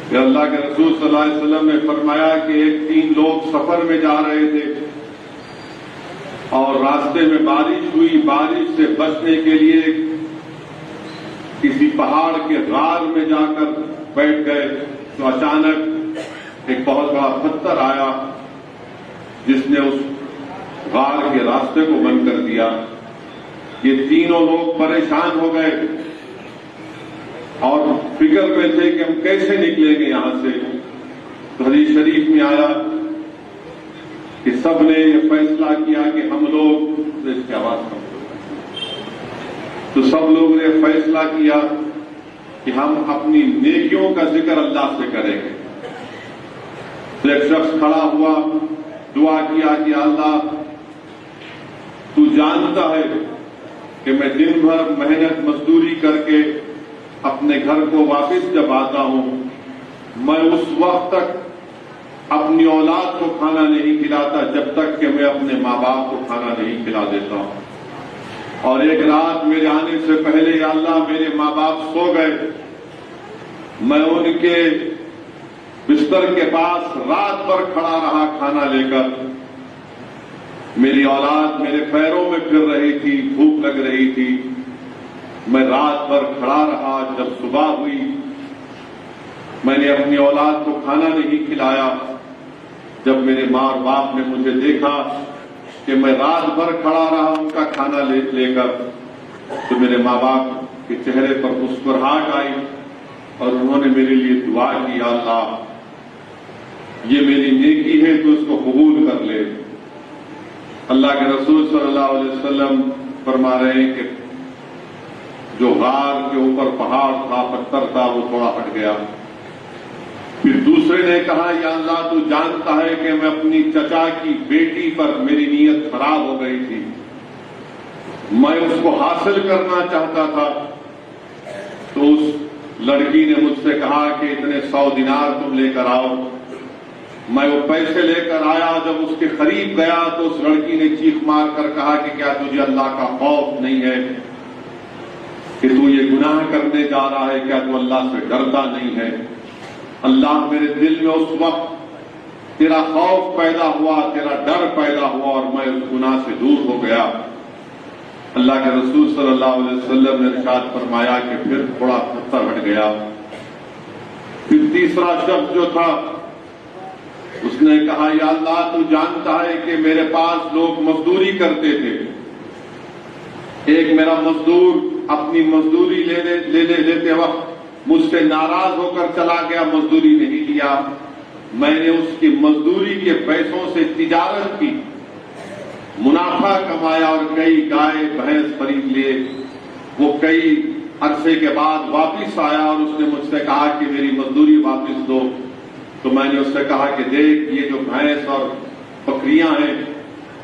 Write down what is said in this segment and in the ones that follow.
کہ اللہ کے رسول صلی اللہ علیہ وسلم نے فرمایا کہ تین لوگ سفر میں جا رہے تھے اور راستے میں بارش ہوئی، بارش سے بچنے کے لیے کسی پہاڑ کے غار میں جا کر بیٹھ گئے تو اچانک ایک بہت بڑا پتھر آیا جس نے اس غار کے راستے کو بند کر دیا۔ یہ تینوں لوگ پریشان ہو گئے اور فکر میں تھے کہ ہم کیسے نکلیں گے یہاں سے۔ تو حدیث شریف میں آیا کہ سب نے یہ فیصلہ کیا کہ ہم لوگ، اس کی آواز کم، تو سب لوگوں نے فیصلہ کیا کہ ہم اپنی نیکیوں کا ذکر اللہ سے کریں گے۔ تو ایک شخص کھڑا ہوا، دعا کیا کہ اللہ تو جانتا ہے کہ میں دن بھر محنت مزدوری کر کے اپنے گھر کو واپس جب آتا ہوں، میں اس وقت تک اپنی اولاد کو کھانا نہیں کھلاتا جب تک کہ میں اپنے ماں باپ کو کھانا نہیں کھلا دیتا ہوں۔ اور ایک رات میرے آنے سے پہلے یا اللہ میرے ماں باپ سو گئے، میں ان کے بستر کے پاس رات بھر کھڑا رہا کھانا لے کر۔ میری اولاد میرے پیروں میں پھر رہی تھی، بھوک لگ رہی تھی، میں رات بھر کھڑا رہا۔ جب صبح ہوئی میں نے اپنی اولاد کو کھانا نہیں کھلایا۔ جب میرے ماں اور باپ نے مجھے دیکھا کہ میں رات بھر کھڑا رہا ان کا کھانا لے کر، تو میرے ماں باپ کے چہرے پر مسکراہٹ آئی اور انہوں نے میرے لیے دعا کی، یا اللہ یہ میری نیکی ہے تو اس کو قبول کر لے۔ اللہ کے رسول صلی اللہ علیہ وسلم فرما رہے ہیں کہ جو غار کے اوپر پہاڑ تھا، پتھر تھا، وہ تھوڑا ہٹ گیا۔ پھر دوسرے نے کہا، یا اللہ تو جانتا ہے کہ میں اپنی چچا کی بیٹی پر میری نیت خراب ہو گئی تھی، میں اس کو حاصل کرنا چاہتا تھا۔ تو اس لڑکی نے مجھ سے کہا کہ اتنے 100 دینار تم لے کر آؤ۔ میں وہ پیسے لے کر آیا، جب اس کے قریب گیا تو اس لڑکی نے چیخ مار کر کہا کہ کیا تجھے اللہ کا خوف نہیں ہے کہ تو یہ گناہ کرنے جا رہا ہے؟ کیا تو اللہ سے ڈرتا نہیں ہے؟ اللہ میرے دل میں اس وقت تیرا خوف پیدا ہوا، تیرا ڈر پیدا ہوا اور میں اس گناہ سے دور ہو گیا۔ اللہ کے رسول صلی اللہ علیہ وسلم نے ارشاد فرمایا کہ پھر تھوڑا پتھر ہٹ گیا۔ پھر تیسرا شخص جو تھا اس نے کہا، یا اللہ تو جانتا ہے کہ میرے پاس لوگ مزدوری کرتے تھے، ایک میرا مزدور اپنی مزدوری لیتے وقت مجھ سے ناراض ہو کر چلا گیا، مزدوری نہیں لیا۔ میں نے اس کی مزدوری کے پیسوں سے تجارت کی، منافع کمایا اور کئی گائے بھینس خرید لیے۔ وہ کئی عرصے کے بعد واپس آیا اور اس نے مجھ سے کہا کہ میری مزدوری واپس دو۔ تو میں نے اس سے کہا کہ دیکھ یہ جو بھینس اور بکریاں ہیں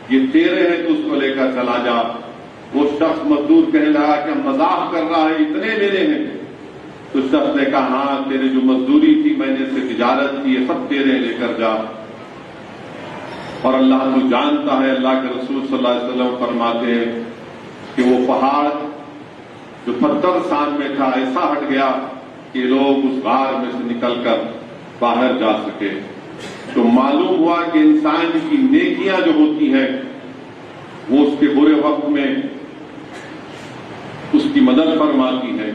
یہ تیرے ہیں، تو اس کو لے کر چلا جا۔ وہ شخص مزدور کہنے لگا کہ مذاق کر رہا ہے، اتنے میرے ہیں؟ تو شخص نے کہا، ہاں تیرے جو مزدوری تھی میں نے اس سے تجارت کی، یہ سب تیرے، لے کر جا۔ اور اللہ تو جانتا ہے، اللہ کے رسول صلی اللہ علیہ وسلم فرماتے ہیں کہ وہ پہاڑ جو پتھر سامنے تھا ایسا ہٹ گیا کہ لوگ اس غار میں سے نکل کر باہر جا سکے۔ تو معلوم ہوا کہ انسان کی نیکیاں جو ہوتی ہیں وہ اس کے برے وقت میں اس کی مدد فرماتی ہے۔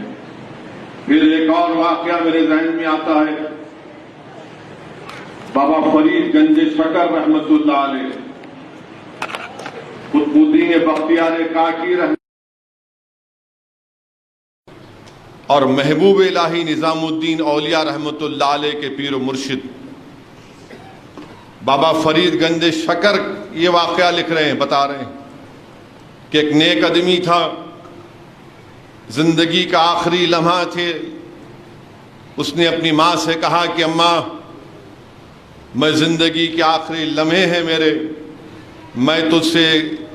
پھر ایک اور واقعہ میرے ذہن میں آتا ہے، بابا فرید گنج شکر رحمت اللہ علیہ، قطب الدین بختیار کاکی رحمت اور محبوب الہی نظام الدین اولیاء رحمت اللہ علیہ کے پیر و مرشد بابا فرید گنج شکر یہ واقعہ لکھ رہے ہیں، بتا رہے ہیں کہ ایک نیک آدمی تھا، زندگی کا آخری لمحہ تھے۔ اس نے اپنی ماں سے کہا کہ اماں میں زندگی کے آخری لمحے ہیں میرے، میں تجھ سے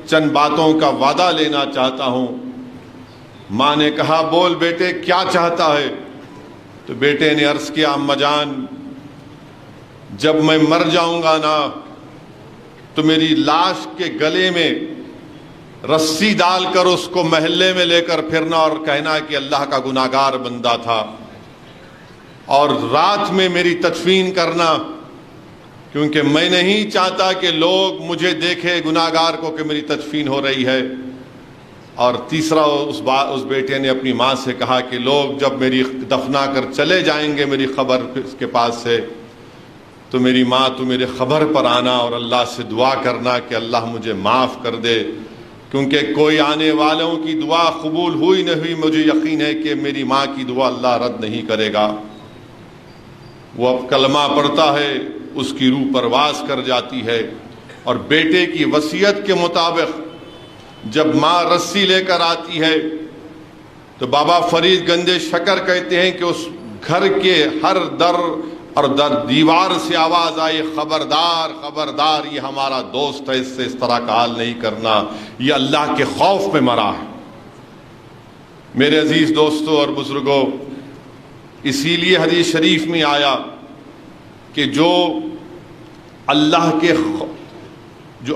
چند باتوں کا وعدہ لینا چاہتا ہوں۔ ماں نے کہا بول بیٹے کیا چاہتا ہے؟ تو بیٹے نے عرض کیا اماں جان جب میں مر جاؤں گا نا تو میری لاش کے گلے میں رسی ڈال کر اس کو محلے میں لے کر پھرنا اور کہنا کہ اللہ کا گناہگار بندہ تھا۔ اور رات میں میری تدفین کرنا، کیونکہ میں نہیں چاہتا کہ لوگ مجھے دیکھے گناہگار کو کہ میری تدفین ہو رہی ہے۔ اور تیسرا اس بیٹے نے اپنی ماں سے کہا کہ لوگ جب میری دفنا کر چلے جائیں گے میری قبر کے پاس سے، تو میری ماں تو میرے قبر پر آنا اور اللہ سے دعا کرنا کہ اللہ مجھے معاف کر دے، کیونکہ کوئی آنے والوں کی دعا قبول ہوئی نہ ہوئی مجھے یقین ہے کہ میری ماں کی دعا اللہ رد نہیں کرے گا۔ وہ اب کلمہ پڑھتا ہے، اس کی روح پرواز کر جاتی ہے، اور بیٹے کی وصیت کے مطابق جب ماں رسی لے کر آتی ہے تو بابا فرید گنج شکر کہتے ہیں کہ اس گھر کے ہر در اور دیوار سے آواز آئی، خبردار خبردار، یہ ہمارا دوست ہے، اس سے اس طرح کا حال نہیں کرنا، یہ اللہ کے خوف میں مرا ہے۔ میرے عزیز دوستوں اور بزرگوں، اسی لیے حدیث شریف میں آیا کہ جو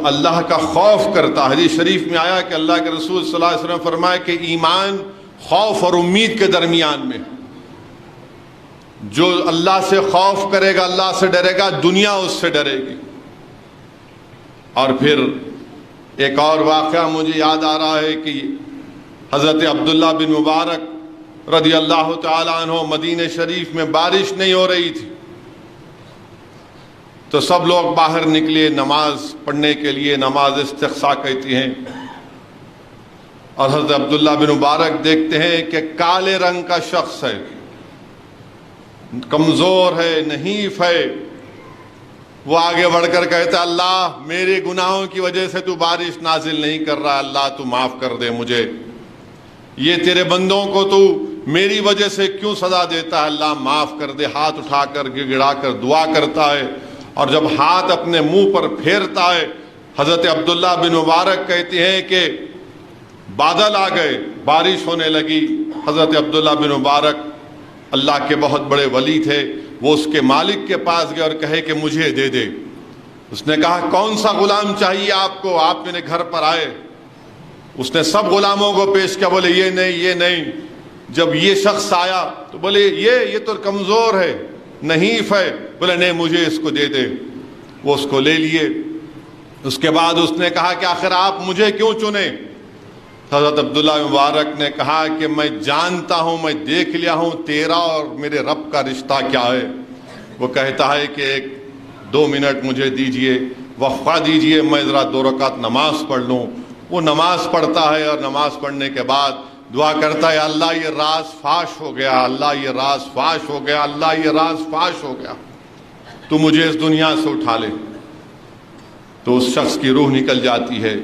اللہ کا خوف کرتا، حدیث شریف میں آیا کہ اللہ کے رسول صلی اللہ علیہ وسلم فرمائے کہ ایمان خوف اور امید کے درمیان میں، جو اللہ سے خوف کرے گا، اللہ سے ڈرے گا، دنیا اس سے ڈرے گی۔ اور پھر ایک اور واقعہ مجھے یاد آ رہا ہے کہ حضرت عبداللہ بن مبارک رضی اللہ تعالی عنہ، مدینہ شریف میں بارش نہیں ہو رہی تھی تو سب لوگ باہر نکلے نماز پڑھنے کے لیے، نماز استسقاء کہتی ہیں، اور حضرت عبداللہ بن مبارک دیکھتے ہیں کہ کالے رنگ کا شخص ہے، کمزور ہے، نحیف ہے۔ وہ آگے بڑھ کر کہتا، اللہ میرے گناہوں کی وجہ سے تو بارش نازل نہیں کر رہا، اللہ تو معاف کر دے مجھے، یہ تیرے بندوں کو تو میری وجہ سے کیوں سزا دیتا ہے، اللہ معاف کر دے۔ ہاتھ اٹھا کر گڑگڑا کر دعا کرتا ہے، اور جب ہاتھ اپنے منہ پر پھیرتا ہے، حضرت عبداللہ بن مبارک کہتے ہیں کہ بادل آ گئے، بارش ہونے لگی۔ حضرت عبداللہ بن مبارک اللہ کے بہت بڑے ولی تھے، وہ اس کے مالک کے پاس گئے اور کہے کہ مجھے دے دے۔ اس نے کہا کون سا غلام چاہیے آپ کو، آپ میرے گھر پر آئے۔ اس نے سب غلاموں کو پیش کیا، بولے یہ نہیں یہ نہیں۔ جب یہ شخص آیا تو بولے یہ تو کمزور ہے، نحیف ہے، بولے نہیں مجھے اس کو دے دے۔ وہ اس کو لے لیے۔ اس کے بعد اس نے کہا کہ آخر آپ مجھے کیوں چنے؟ حضرت عبداللہ مبارک نے کہا کہ میں جانتا ہوں، میں دیکھ لیا ہوں تیرا اور میرے رب کا رشتہ کیا ہے۔ وہ کہتا ہے کہ 2 منٹ مجھے دیجئے، وقفہ دیجئے، میں ذرا 2 رکعت نماز پڑھ لوں۔ وہ نماز پڑھتا ہے، اور نماز پڑھنے کے بعد دعا کرتا ہے، اللہ یہ راز فاش ہو گیا، اللہ یہ راز فاش ہو گیا، اللہ یہ راز فاش ہو گیا، تو مجھے اس دنیا سے اٹھا لے۔ تو اس شخص کی روح نکل جاتی ہے۔